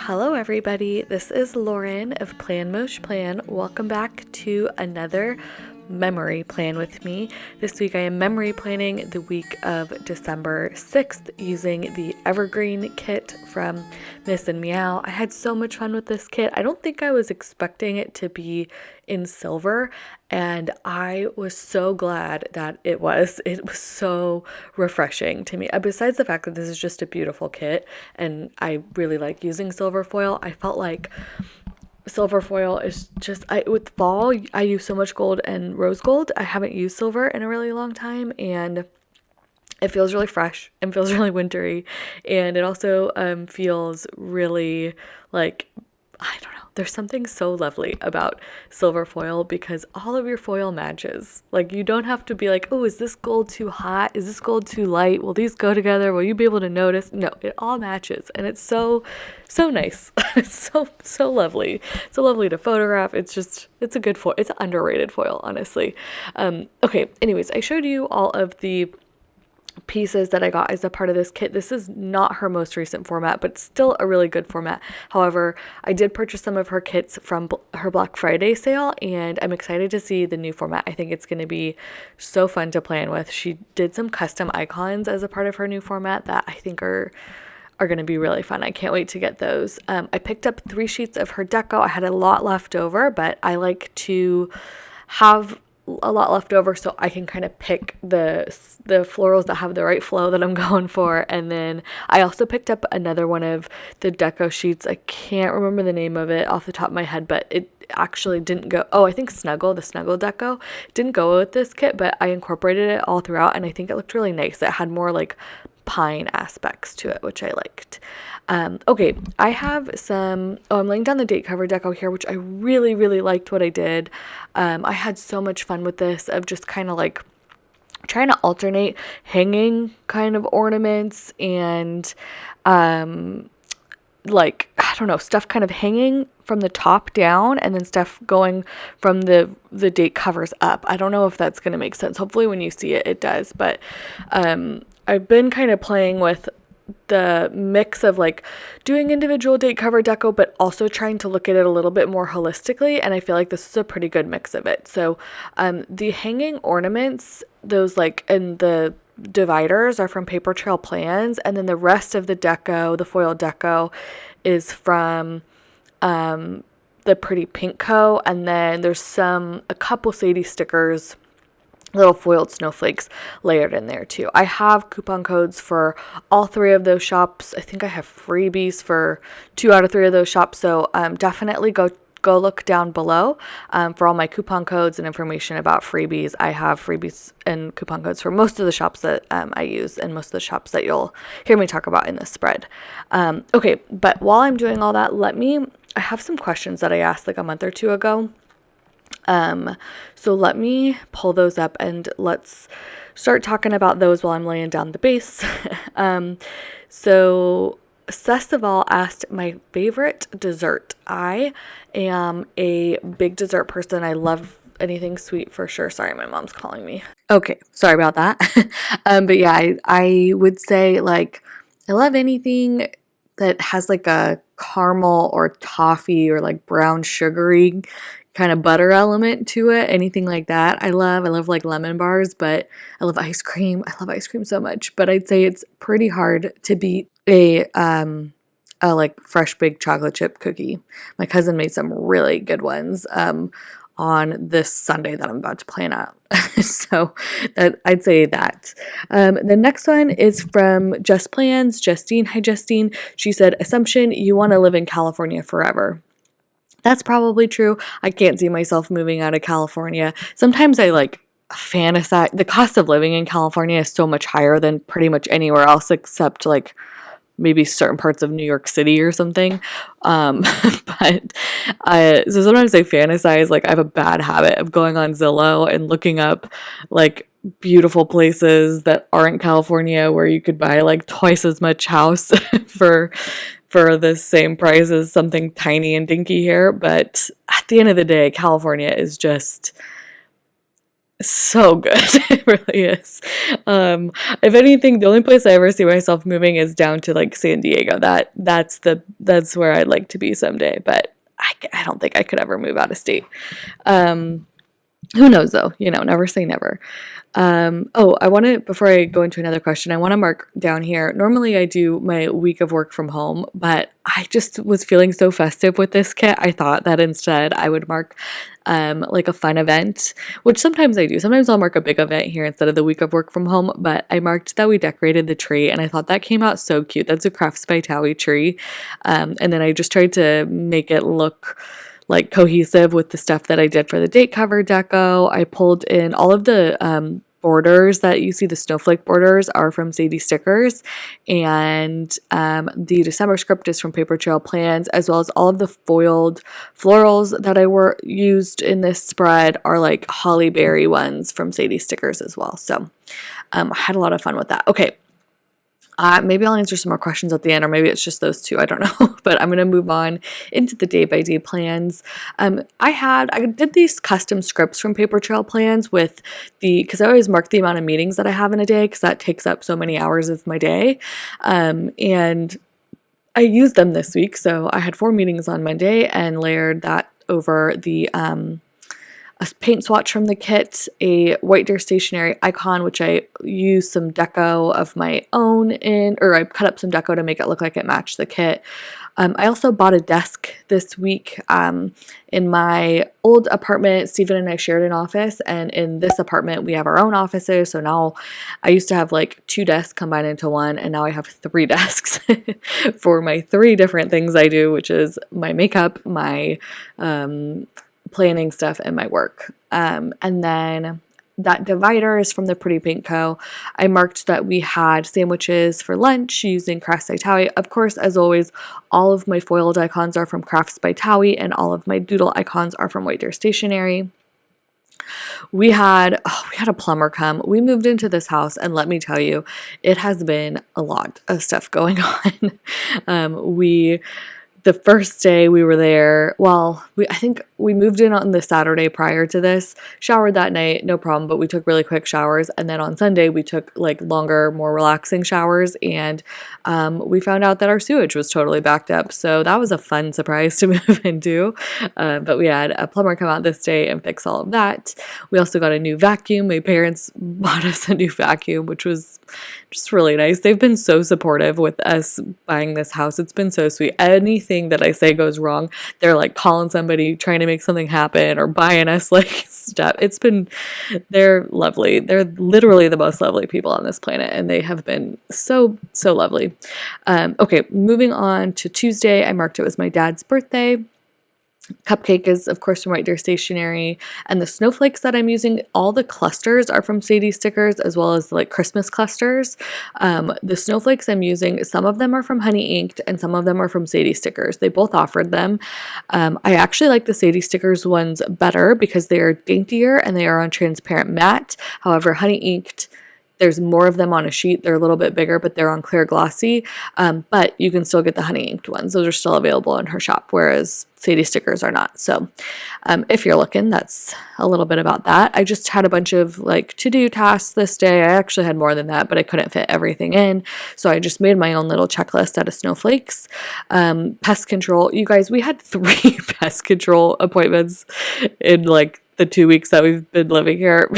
Hello everybody, this is Lauren of Plan Mosh Plan. Welcome back to another memory plan with me. This week I am memory planning the week of December 6th using the Evergreen kit from Miss and Meow. I had so much fun with this kit. I don't think I was expecting it to be in silver, and I was so glad that it was. It was so refreshing to me. Besides the fact that this is just a beautiful kit and I really like using silver foil, I felt like silver foil is just, with fall, I use so much gold and rose gold. I haven't used silver in a really long time, and it feels really fresh and feels really wintry. And it also feels really like, I don't know, there's something so lovely about silver foil because all of your foil matches. Like, you don't have to be like, oh, is this gold too hot? Is this gold too light? Will these go together? Will you be able to notice? No, it all matches, and it's so nice. It's so lovely. So lovely to photograph. It's a good foil. It's an underrated foil, honestly. Okay, anyways, I showed you all of the pieces that I got as a part of this kit. This is not her most recent format, but still a really good format. However, I did purchase some of her kits from her Black Friday sale, and I'm excited to see the new format. I think it's going to be so fun to plan with. She did some custom icons as a part of her new format that I think are going to be really fun. I can't wait to get those. I picked up 3 sheets of her deco. I had a lot left over, but I like to have a lot left over so I can kind of pick the florals that have the right flow that I'm going for. And then I also picked up another one of the deco sheets. I can't remember the name of it off the top of my head, but it actually didn't go. Oh, I think the Snuggle deco didn't go with this kit, but I incorporated it all throughout, and I think it looked really nice. It had more like pine aspects to it, which I liked. Okay, I have I'm laying down the date cover deco here, which I really, really liked what I did. I had so much fun with this, of just kind of like trying to alternate hanging kind of ornaments and like, I don't know, stuff kind of hanging from the top down and then stuff going from the date covers up. I don't know if that's going to make sense. Hopefully when you see it, it does. But I've been kind of playing with the mix of like doing individual date cover deco, but also trying to look at it a little bit more holistically. And I feel like this is a pretty good mix of it. So the hanging ornaments, those like, and the dividers are from Paper Trail Plans, and then the rest of the deco, the foil deco, is from the Pretty Pink Co. And then there's a couple Sadie stickers, little foiled snowflakes layered in there too. I have coupon codes for all 3 of those shops. I think I have freebies for 2 out of 3 of those shops. So definitely go look down below for all my coupon codes and information about freebies. I have freebies and coupon codes for most of the shops that I use, and most of the shops that you'll hear me talk about in this spread. Okay, but while I'm doing all that, I have some questions that I asked like a month or 2 ago. So let me pull those up and let's start talking about those while I'm laying down the base. So Sestival asked my favorite dessert. I am a big dessert person. I love anything sweet for sure. Sorry, my mom's calling me. Okay, sorry about that. But yeah, I would say like I love anything that has like a caramel or toffee or like brown sugary kind of butter element to it. Anything like that I love like lemon bars, but I love ice cream. I love ice cream so much, but I'd say it's pretty hard to beat a like fresh baked chocolate chip cookie. My cousin made some really good ones on this Sunday that I'm about to plan out. So I'd say that. The next one is from Just Plans, Justine. Hi, Justine. She said, assumption, you want to live in California forever. That's probably true. I can't see myself moving out of California. Sometimes I like fantasize. The cost of living in California is so much higher than pretty much anywhere else except like maybe certain parts of New York City or something. But so sometimes I fantasize, like I have a bad habit of going on Zillow and looking up like beautiful places that aren't California where you could buy like twice as much house for the same price as something tiny and dinky here. But at the end of the day, California is just so good. It really is. If anything, the only place I ever see myself moving is down to like San Diego. That's where I'd like to be someday, but I don't think I could ever move out of state. Who knows though, never say never. I want to, before I go into another question, I want to mark down here. Normally I do my week of work from home, but I just was feeling so festive with this kit. I thought that instead I would mark like a fun event, which sometimes I do. Sometimes I'll mark a big event here instead of the week of work from home, but I marked that we decorated the tree and I thought that came out so cute. That's a Crafts by Towie tree. And then I just tried to make it look like cohesive with the stuff that I did for the date cover deco. I pulled in all of the borders that you see, the snowflake borders are from Sadie Stickers, and the December script is from Paper Trail Plans, as well as all of the foiled florals that I used in this spread are like holly berry ones from Sadie Stickers as well. So I had a lot of fun with that. Okay. Maybe I'll answer some more questions at the end, or maybe it's just those two. I don't know, but I'm going to move on into the day-by-day plans. I did these custom scripts from Paper Trail Plans because I always mark the amount of meetings that I have in a day because that takes up so many hours of my day. And I used them this week. So I had 4 meetings on Monday and layered that over the a paint swatch from the kit, a White Deer stationery icon, which I used some deco of my own I cut up some deco to make it look like it matched the kit. I also bought a desk this week. In my old apartment, Stephen and I shared an office, and in this apartment, we have our own offices. So now I used to have like 2 desks combined into one, and now I have 3 desks for my 3 different things I do, which is my makeup, my planning stuff, and my work. And then that divider is from the Pretty Pink Co. I marked that we had sandwiches for lunch using Crafts by Towie. Of course, as always, all of my foiled icons are from Crafts by Towie, and all of my doodle icons are from White Deer Stationery. We had a plumber come. We moved into this house, and let me tell you, it has been a lot of stuff going on. The first day we were there, I think we moved in on the Saturday prior to this, showered that night, no problem, but we took really quick showers. And then on Sunday, we took like longer, more relaxing showers, and we found out that our sewage was totally backed up. So that was a fun surprise to move into. But we had a plumber come out this day and fix all of that. We also got a new vacuum. My parents bought us a new vacuum, which was just really nice. They've been so supportive with us buying this house. It's been so sweet. Anything that I say goes wrong, they're like calling somebody, trying to make something happen, or buying us like stuff. They're lovely. They're literally the most lovely people on this planet, and they have been so, so lovely. Okay, moving on to Tuesday, I marked it was my dad's birthday. Cupcake is, of course, from White Deer Stationery, and the snowflakes that I'm using, all the clusters are from Sadie Stickers, as well as like Christmas clusters. The snowflakes I'm using, some of them are from Honey Inked, and some of them are from Sadie Stickers. They both offered them. I actually like the Sadie Stickers ones better because they are daintier and they are on transparent matte. However, Honey Inked, there's more of them on a sheet. They're a little bit bigger, but they're on clear glossy. But you can still get the Honey Inked ones. Those are still available in her shop, whereas Sadie Stickers are not. So if you're looking, that's a little bit about that. I just had a bunch of like to-do tasks this day. I actually had more than that, but I couldn't fit everything in. So I just made my own little checklist out of snowflakes. Pest control. You guys, we had 3 pest control appointments in like the 2 weeks that we've been living here.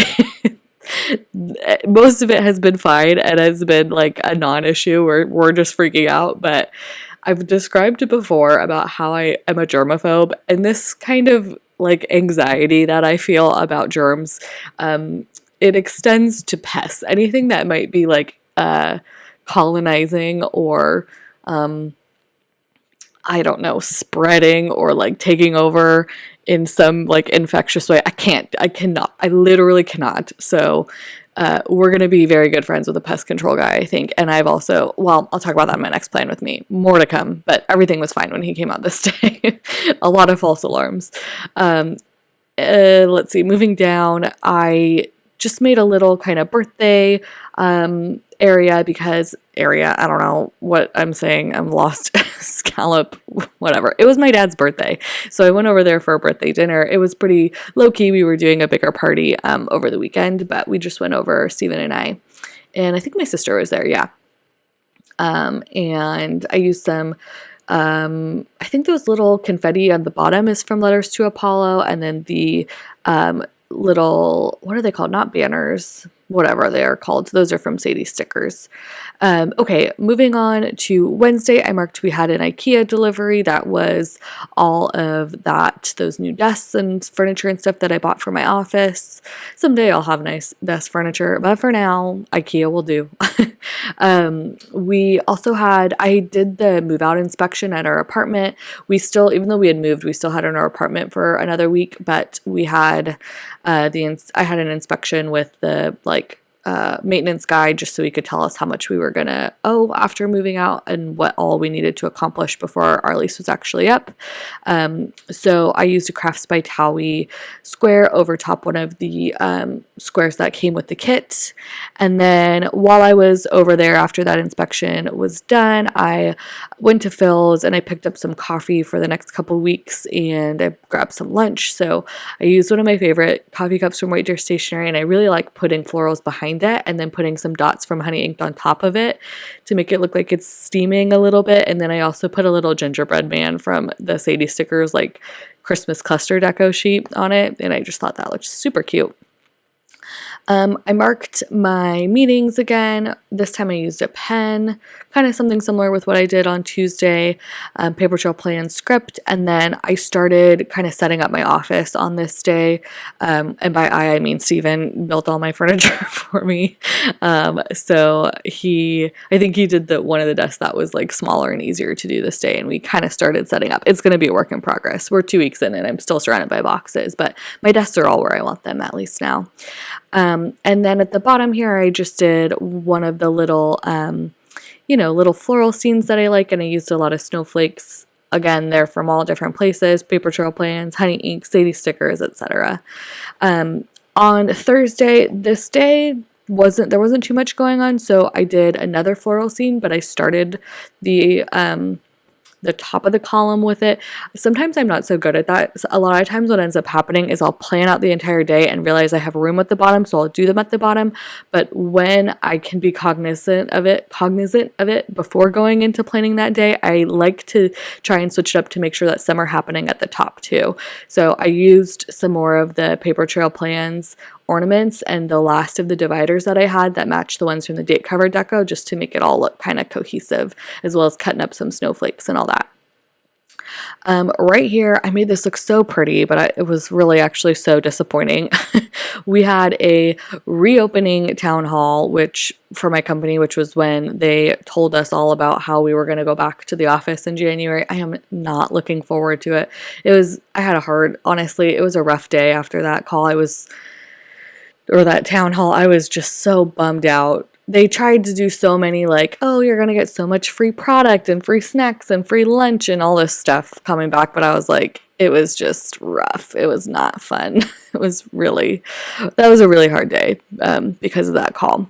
Most of it has been fine and has been like a non-issue. We're just freaking out, but I've described it before about how I am a germaphobe, and this kind of like anxiety that I feel about germs, it extends to pests. Anything that might be like colonizing or I don't know, spreading or like taking over in some like infectious way. I literally cannot. So we're going to be very good friends with a pest control guy, I think. And I'll talk about that in my next plan with me. More to come, but everything was fine when he came out this day. A lot of false alarms. Let's see, moving down, I just made a little kind of birthday area I don't know what I'm saying. I'm lost. Scallop, whatever. It was my dad's birthday. So I went over there for a birthday dinner. It was pretty low key. We were doing a bigger party over the weekend, but we just went over, Steven and I think my sister was there. Yeah. And I used some, I think those little confetti on the bottom is from Letters to Apollo. And then the, little, what are they called? Not banners, whatever they are called. Those are from Sadie Stickers. Okay, moving on to Wednesday, I marked we had an IKEA delivery. That was all of those new desks and furniture and stuff that I bought for my office. Someday I'll have nice desk furniture, but for now, IKEA will do. I did the move out inspection at our apartment. Even though we had moved, we still had in our apartment for another week, but we had, I had an inspection with the maintenance guy just so he could tell us how much we were going to owe after moving out and what all we needed to accomplish before our lease was actually up. So I used a Crafts by Towie square over top one of the squares that came with the kit. And then while I was over there after that inspection was done, I went to Phil's and I picked up some coffee for the next couple weeks and I grabbed some lunch. So I used one of my favorite coffee cups from White Deer Stationery, and I really like putting florals behind it and then putting some dots from Honey Inked on top of it to make it look like it's steaming a little bit. And then I also put a little gingerbread man from the Sadie Stickers Christmas cluster deco sheet on it, and I just thought that looked super cute. I marked my meetings again. This time I used a pen, kind of something similar with what I did on Tuesday, paper trail plan script, and then I started kind of setting up my office on this day. And by I mean Steven built all my furniture for me. So I think he did one of the desks that was smaller and easier to do this day, and we kind of started setting up. It's going to be a work in progress. We're 2 weeks in and I'm still surrounded by boxes, but my desks are all where I want them at least now. And then at the bottom here, I just did one of the little, little floral scenes that I like, and I used a lot of snowflakes. Again, they're from all different places, paper trail plans, Honey Ink, Sadie Stickers, etc. On Thursday, this day, there wasn't too much going on, so I did another floral scene, but I started the top of the column with it. Sometimes I'm not so good at that. So a lot of times what ends up happening is I'll plan out the entire day and realize I have room at the bottom, so I'll do them at the bottom. But when I can be cognizant of it before going into planning that day, I like to try and switch it up to make sure that some are happening at the top too. So I used some more of the paper trail plans ornaments and the last of the dividers that I had that matched the ones from the date cover deco, just to make it all look kind of cohesive, as well as cutting up some snowflakes and all that. Right here, I made this look so pretty, but it was really actually so disappointing. We had a reopening town hall, for my company, which was when they told us all about how we were going to go back to the office in January. I am not looking forward to it. Honestly, it was a rough day after that call. That town hall. I was just so bummed out. They tried to do so many you're going to get so much free product and free snacks and free lunch and all this stuff coming back. But I was it was just rough. It was not fun. That was a really hard day because of that call.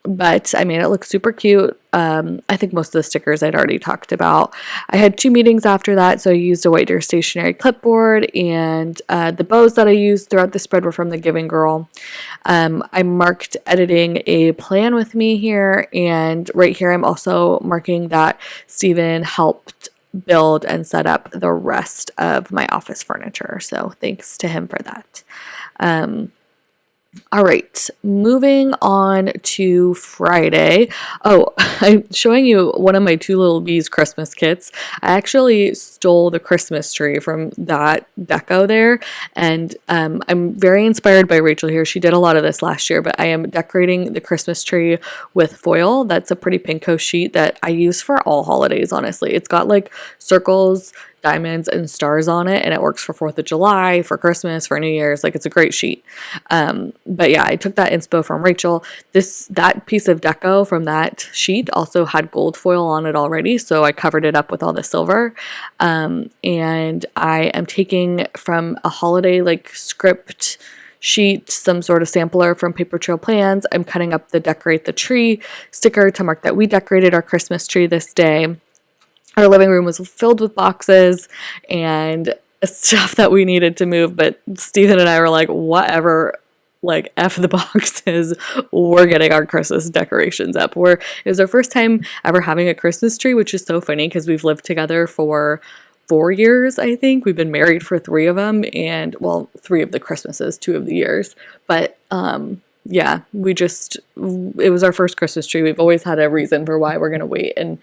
But I made it look super cute. I think most of the stickers I'd already talked about. I had 2 meetings after that, so I used a White Deer Stationery clipboard, and the bows that I used throughout the spread were from the Giving Girl. I marked editing a plan with me here, and right here I'm also marking that Steven helped build and set up the rest of my office furniture, so thanks to him for that. All right, moving on to Friday. Oh, I'm showing you one of my 2 Little Bees Christmas kits. I actually stole the Christmas tree from that deco there, and I'm very inspired by Rachel here. She did a lot of this last year, but I am decorating the Christmas tree with foil. That's a pretty pinko sheet that I use for all holidays, honestly. It's got circles, diamonds, and stars on it, and it works for 4th of July, for Christmas, for New Year's. It's a great sheet. But yeah, I took that inspo from Rachel. That piece of deco from that sheet also had gold foil on it already, so I covered it up with all the silver. And I am taking from a holiday script sheet, some sort of sampler from Paper Trail Plans. I'm cutting up the Decorate the Tree sticker to mark that we decorated our Christmas tree this day. Our living room was filled with boxes and stuff that we needed to move, but Stephen and I were like, whatever, like F the boxes, we're getting our Christmas decorations up. It was our first time ever having a Christmas tree, which is so funny because we've lived together for 4 years, I think. We've been married for 3 of them, and well, 3 of the Christmases, 2 of the years. But yeah, it was our first Christmas tree. We've always had a reason for why we're going to wait. And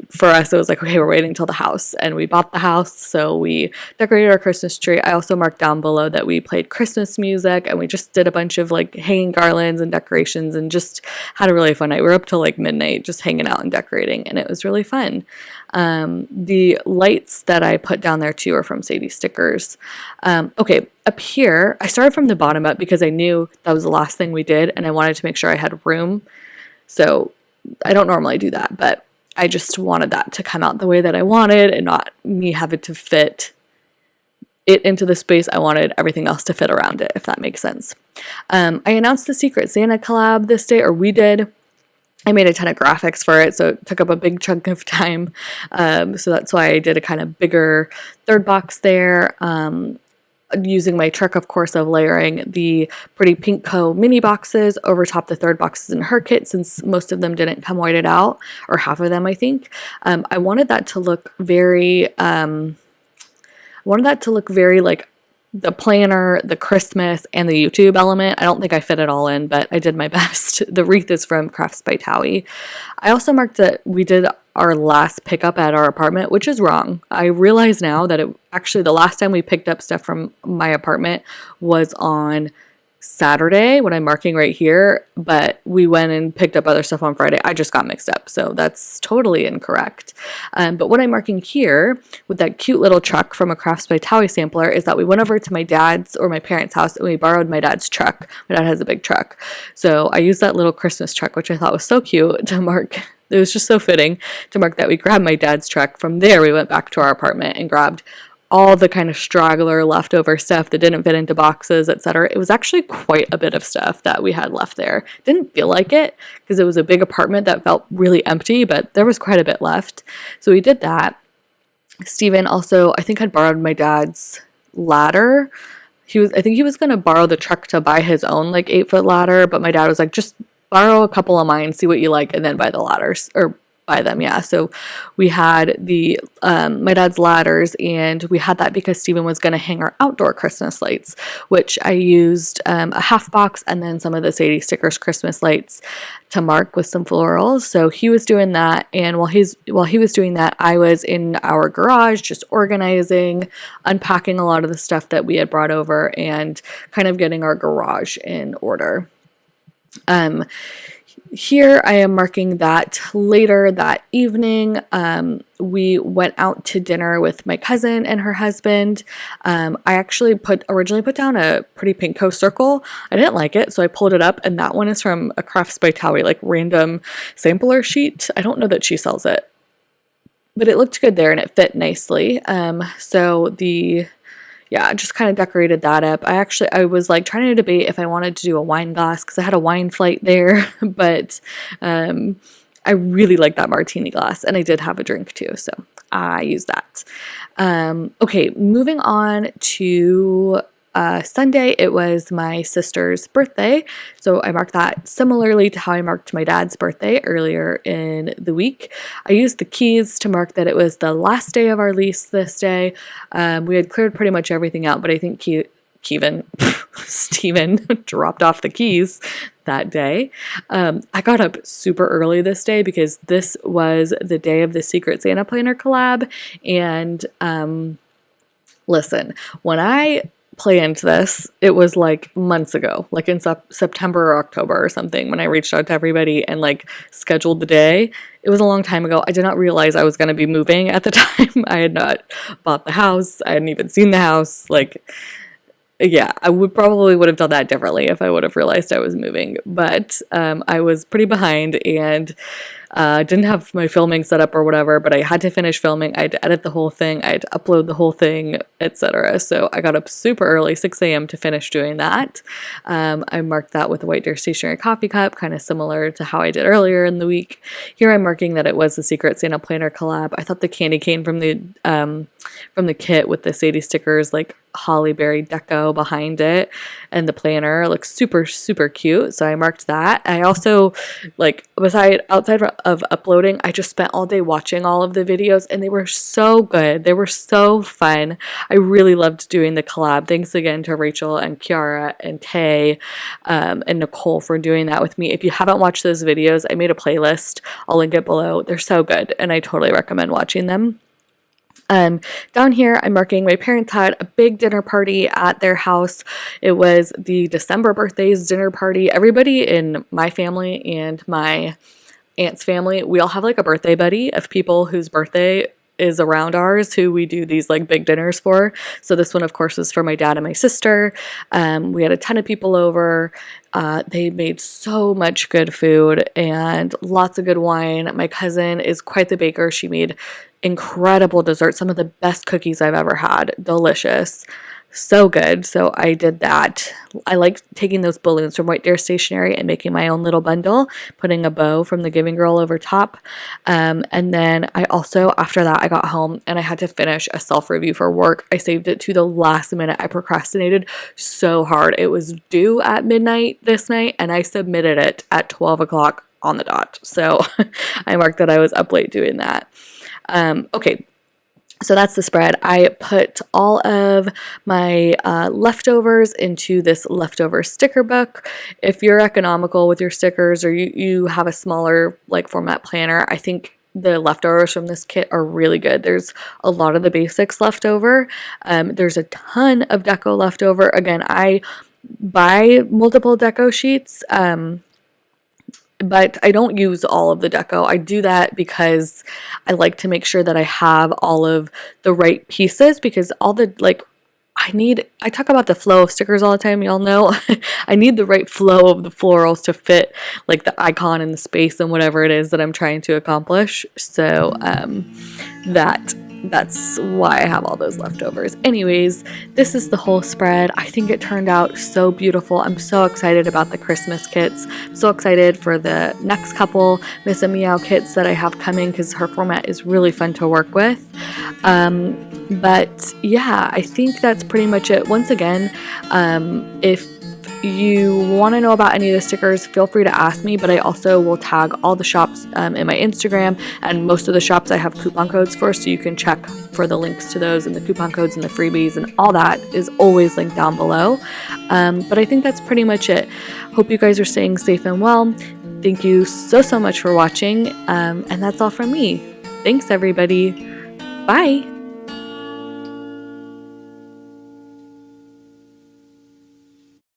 for us, it was like, okay, we're waiting till the house. And we bought the house, so we decorated our Christmas tree. I also marked down below that we played Christmas music, and we just did a bunch of like hanging garlands and decorations and just had a really fun night. We were up till like midnight just hanging out and decorating, and it was really fun. The lights that I put down there too are from Sadie Stickers. Okay, up here, I started from the bottom up because I knew that was the last thing we did, and I wanted to make sure I had room. So I don't normally do that, but I just wanted that to come out the way that I wanted and not me having to fit it into the space. I wanted everything else to fit around it, if that makes sense. I announced the Secret Santa collab this day, or we did. I made a ton of graphics for it, so it took up a big chunk of time. So that's why I did a kind of bigger third box there. Using my trick, of course, of layering the Pretty Pink Co. mini boxes over top the third boxes in her kit, since most of them didn't come whited out, or half of them, I think. I wanted that to look very, like the planner, the Christmas, and the YouTube element. I don't think I fit it all in, but I did my best. The wreath is from Crafts by Towie. I also marked that we did our last pickup at our apartment, which is wrong. I realize now that actually the last time we picked up stuff from my apartment was on Saturday, what I'm marking right here, but we went and picked up other stuff on Friday. I just got mixed up, so that's totally incorrect. But what I'm marking here with that cute little truck from a Crafts by Towie sampler is that we went over to my dad's or my parents' house and we borrowed my dad's truck. My dad has a big truck. So I used that little Christmas truck, which I thought was so cute, to mark. It was just so fitting to mark that we grabbed my dad's truck. From there, we went back to our apartment and grabbed all the kind of straggler leftover stuff that didn't fit into boxes, etc. It was actually quite a bit of stuff that we had left there. Didn't feel like it because it was a big apartment that felt really empty, but there was quite a bit left. So we did that. Steven also, I think, had borrowed my dad's ladder. I think he was going to borrow the truck to buy his own like 8-foot ladder, but my dad was like, just borrow a couple of mine, see what you like, and then buy the ladders, or buy them. Yeah. So we had my dad's ladders, and we had that because Steven was going to hang our outdoor Christmas lights, which I used a half box and then some of the Sadie Stickers Christmas lights to mark with some florals. So he was doing that, and while he was doing that, I was in our garage just organizing, unpacking a lot of the stuff that we had brought over, and kind of getting our garage in order. Here I am marking that later that evening, we went out to dinner with my cousin and her husband. I actually originally put down a Pretty Pink Co. circle. I didn't like it, so I pulled it up, and that one is from a Crafts by Towie, like random sampler sheet. I don't know that she sells it, but it looked good there and it fit nicely. Yeah, just kind of decorated that up. I was like trying to debate if I wanted to do a wine glass because I had a wine flight there, but I really like that martini glass, and I did have a drink too, so I used that. Okay, moving on to Sunday. It was my sister's birthday, so I marked that similarly to how I marked my dad's birthday earlier in the week. I used the keys to mark that it was the last day of our lease this day. We had cleared pretty much everything out, but I think Steven dropped off the keys that day. I got up super early this day because this was the day of the Secret Santa Planner collab, and listen, when I planned this, it was like months ago, like in September or October or something, when I reached out to everybody and like scheduled the day. It was a long time ago. I did not realize I was going to be moving at the time. I had not bought the house. I hadn't even seen the house. Like, yeah, I would have done that differently if I would have realized I was moving, but I was pretty behind, and Didn't have my filming set up or whatever, but I had to finish filming. I had to edit the whole thing. I had to upload the whole thing, etc. So I got up super early, 6 a.m. to finish doing that. I marked that with a White Deer Stationery coffee cup, kind of similar to how I did earlier in the week. Here I'm marking that it was the Secret Santa Planner collab. I thought the candy cane from the kit with the Sadie stickers, like holly berry deco behind it, and the planner looks super, super cute. So I marked that. I also, like, outside of uploading, I just spent all day watching all of the videos, and they were so good. They were so fun. I really loved doing the collab. Thanks again to Rachel and Kiara and Tay and Nicole for doing that with me. If you haven't watched those videos, I made a playlist. I'll link it below. They're so good, and I totally recommend watching them. Down here, I'm marking my parents had a big dinner party at their house. It was the December birthdays dinner party. Everybody in my family and my aunt's family, we all have like a birthday buddy of people whose birthday is around ours who we do these like big dinners for. So this one, of course, was for my dad and my sister. We had a ton of people over. They made so much good food and lots of good wine. My cousin is quite the baker. She made incredible dessert, some of the best cookies I've ever had. Delicious. So good. So I did that. I like taking those balloons from White Deer Stationery and making my own little bundle, putting a bow from the Giving Girl over top. And then I also, after that, I got home and I had to finish a self-review for work. I saved it to the last minute. I procrastinated so hard. It was due at midnight this night and I submitted it at 12 o'clock on the dot. So I marked that I was up late doing that. Okay, so that's the spread. I put all of my leftovers into this leftover sticker book. If you're economical with your stickers or you have a smaller like format planner, I think the leftovers from this kit are really good. There's a lot of the basics left over. There's a ton of deco left over. Again, I buy multiple deco sheets, but I don't use all of the deco. I do that because I like to make sure that I have all of the right pieces, because all the, like, I talk about the flow of stickers all the time, y'all know. I need the right flow of the florals to fit like the icon and the space and whatever it is that I'm trying to accomplish. So that's why I have all those leftovers. Anyways, this is the whole spread. I think it turned out so beautiful. I'm so excited about the Christmas kits. I'm so excited for the next couple Miss and Meow kits that I have coming because her format is really fun to work with. But yeah, I think that's pretty much it. Once again, if you want to know about any of the stickers, feel free to ask me, but I also will tag all the shops in my Instagram, and most of the shops I have coupon codes for, so you can check for the links to those and the coupon codes and the freebies, and all that is always linked down below. But I think that's pretty much it. Hope you guys are staying safe and well. Thank you so much for watching, and that's all from me. Thanks, everybody. Bye.